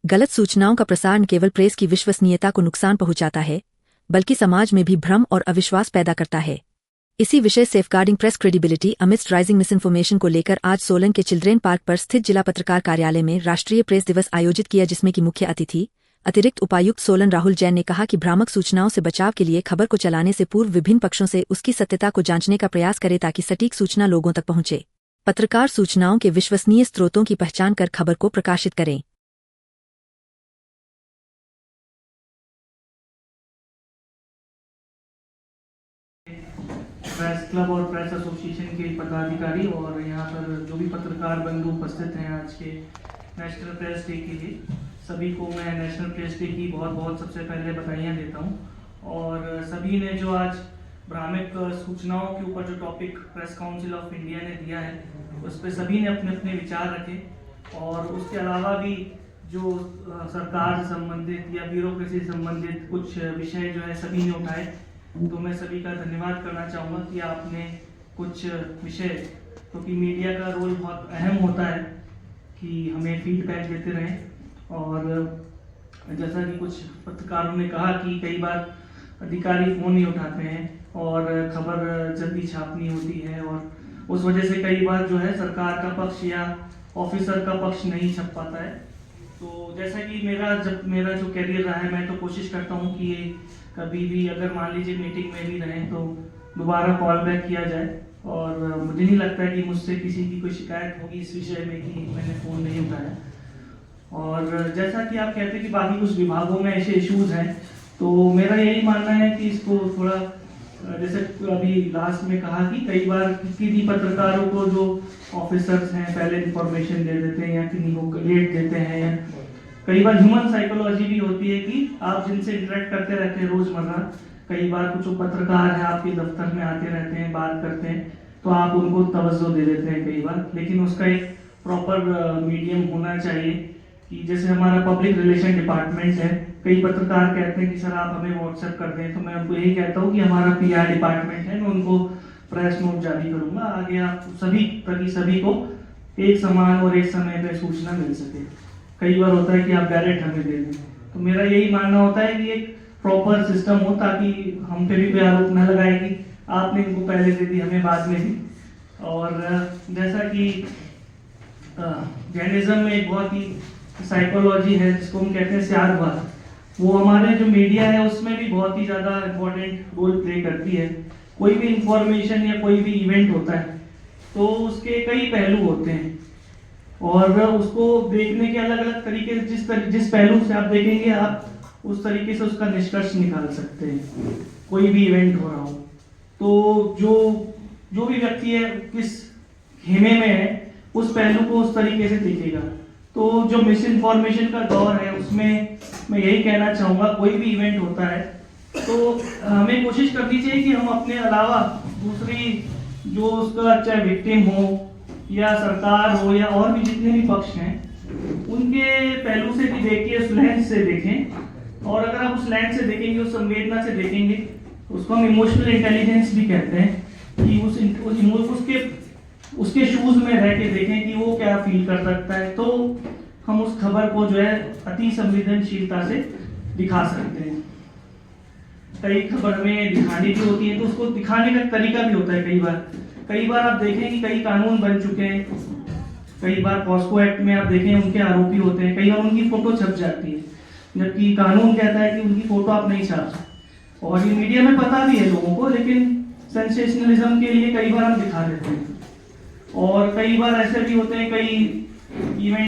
गलत सूचनाओं का प्रसारण केवल प्रेस की विश्वसनीयता को नुकसान पहुंचाता है, बल्कि समाज में भी भ्रम और अविश्वास पैदा करता है। इसी विषय safeguarding press credibility amidst rising misinformation को लेकर आज सोलन के चिल्ड्रेन पार्क पर स्थित जिला पत्रकार कार्यालय में राष्ट्रीय प्रेस दिवस आयोजित किया, जिसमें की मुख्य अतिथि अतिरिक्त उपायुक्त सोलन राहुल जैन ने कहा कि भ्रामक सूचनाओं से बचाव के लिए खबर को चलाने से पूर्व विभिन्न पक्षों से उसकी सत्यता को जांचने का प्रयास करे ताकि सटीक सूचना लोगों तक पहुंचे। पत्रकार सूचनाओं के विश्वसनीय स्रोतों की पहचान कर खबर को प्रकाशित करें। प्रेस क्लब और प्रेस एसोसिएशन के पदाधिकारी और यहाँ पर जो भी पत्रकार बंधु उपस्थित हैं आज के नेशनल प्रेस डे के लिए, सभी को मैं नेशनल प्रेस डे की बहुत बहुत सबसे पहले बधाइयाँ देता हूँ। और सभी ने जो आज भ्रामक सूचनाओं के ऊपर जो topic press council of India ने दिया है, उस पर सभी ने अपने अपने विचार रखे। और उसके अलावा भी जो सरकार से संबंधित या ब्यूरोक्रेसी से संबंधित कुछ विषय जो है सभी ने उठाए, तो मैं सभी का धन्यवाद करना चाहूँगा कि आपने कुछ विषय, क्योंकि मीडिया का रोल बहुत अहम होता है कि हमें फीडबैक देते रहें। और जैसा कि कुछ पत्रकारों ने कहा कि कई बार अधिकारी फ़ोन नहीं उठाते हैं और खबर जल्दी छापनी होती है, और उस वजह से कई बार जो है सरकार का पक्ष या ऑफिसर का पक्ष नहीं छप पाता है। तो जैसा कि मेरा जो कैरियर रहा है, मैं तो कोशिश करता हूँ कि ये कभी भी अगर मान लीजिए मीटिंग में भी रहें तो दोबारा कॉल बैक किया जाए। और मुझे नहीं लगता है कि मुझसे किसी की कोई शिकायत होगी इस विषय में कि मैंने फ़ोन नहीं उठाया। और जैसा कि आप कहते हैं कि बाकी कुछ विभागों में ऐसे इश्यूज हैं, तो मेरा यही मानना है कि इसको थोड़ा, जैसे अभी लास्ट में कहा कि कई बार किसी पत्रकारों को जो ऑफिसर्स हैं पहले इंफॉर्मेशन दे देते हैं या किसी को लेट देते हैं, या कई बार ह्यूमन साइकोलॉजी भी होती है कि आप जिनसे इंटरेक्ट करते रहते हैं रोजमर्रा, कई बार कुछ पत्रकार हैं आपके दफ्तर में आते रहते हैं, बात करते हैं, तो आप उनको तवज्जो दे देते हैं कई बार। लेकिन उसका एक प्रॉपर मीडियम होना चाहिए कि जैसे हमारा पब्लिक रिलेशन डिपार्टमेंट है, कई पत्रकार कहते हैं कि सर आप हमें व्हाट्सएप कर दें, तो मैं उनको यही कहता हूँ कि हमारा PR डिपार्टमेंट है, मैं उनको प्रेस नोट जारी करूंगा, आगे आप सभी को एक समान और एक समय पर सूचना मिल सके। कई बार होता है कि आप डायरेक्ट हमें दे दें, तो मेरा यही मानना होता है कि एक प्रॉपर सिस्टम हो ताकि हम पे भी कोई आरोप न लगाए कि आपने इनको पहले दे दी हमें बाद में दी। और जैसा कि जैनिज्म में एक बहुत ही साइकोलॉजी है जिसको हम कहते हैं स्यादवाद, वो हमारे जो मीडिया है उसमें भी बहुत ही ज़्यादा इम्पोर्टेंट रोल प्ले करती है। कोई भी इंफॉर्मेशन या कोई भी इवेंट होता है तो उसके कई पहलू होते हैं और उसको देखने के अलग अलग तरीके, जिस पहलू से आप देखेंगे आप उस तरीके से उसका निष्कर्ष निकाल सकते हैं। कोई भी इवेंट हो रहा हो तो जो भी व्यक्ति है किस खेमे में है उस पहलू को उस तरीके से देखेगा। तो जो मिस इन्फॉर्मेशन का दौर है उसमें मैं यही कहना चाहूँगा, कोई भी इवेंट होता है तो हमें कोशिश करनी चाहिए कि हम अपने अलावा दूसरी जो उसका चाहे विक्टिम हो या सरकार हो या और भी जितने भी पक्ष हैं उनके पहलू से भी देखिए, उस लेंस से देखें। और अगर आप उस लेंस से देखेंगे, उस संवेदना से देखेंगे, तो उसको हम इमोशनल इंटेलिजेंस भी कहते हैं कि उसके शूज में रह के देखें कि वो क्या फील कर सकता है, तो हम उस खबर को जो है अति संवेदनशीलता से दिखा सकते हैं। कई खबर में दिखानी भी होती है तो उसको दिखाने का तरीका भी होता है। कई बार आप देखें कि कई कानून बन चुके हैं, कई बार पॉस्को एक्ट में आप देखें उनके आरोपी होते हैं, कई बार उनकी फोटो छप जाती है, जबकि कानून कहता है कि उनकी फोटो आप नहीं छाप सकते। और ये मीडिया में पता भी है लोगों को, लेकिन सेंसेशनलिज्म के लिए कई बार हम दिखा देते हैं। और कई बार ऐसे भी होते हैं, कई इवेंट